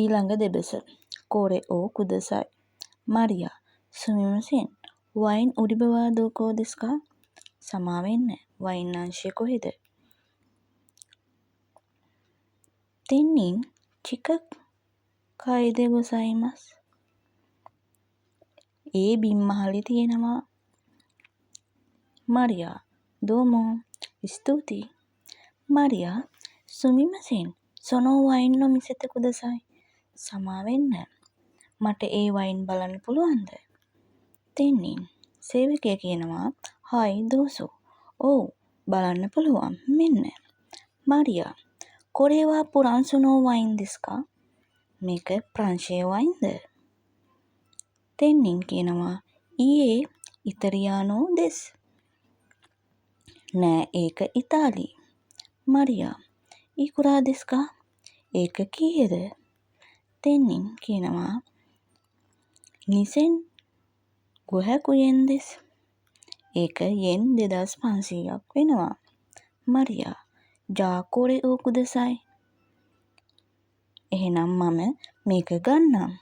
ඊළඟ දෙබස. කොරේ ඕ කුදසයි. මරියා සුමිමසෙන් වයින් උරිබවා දෝකෝ දෙස්කා? සමාවෙන්න වයින් අංශය කොහෙද? තෙන්නින් චික කයිදෙ ගොසයිමස්? ඒ බිම් මහලේ තියෙනවා. මරියා දෝමෝ ස්තුතියි. මරියා සුමිමසෙන් සොනෝ වයින් නො මිසෙත කුදසයි? සමාවෙන්න මට ඒ වයින් බලන්න පුළුවන්ද? තෙන්නින් සේවකයා කියනවා හායි දෝසෝ. ඔව් බලන්න පුළුවන් මෙන්න. මරියා කොරේවා පුරන්සුනෝ වයින් දෙස්කා? මේක ප්‍රංශයේ වයින්ද? තෙන්නින් කියනවා ඊයේ ඉතරියානෝ දෙස්. නෑ ඒක ඉතාලි. මරියා ඉකුරා දෙස්කා? ඒක කීයද? තෙන්නින් කියනවා නිසෙන් ගොහැකුයෙන් දෙස්. ඒක යෙන් 2500ක් වෙනවා. මරියා ජා කොරේ ඕ කුදසයි? එහෙනම් මම මේක ගන්නම්.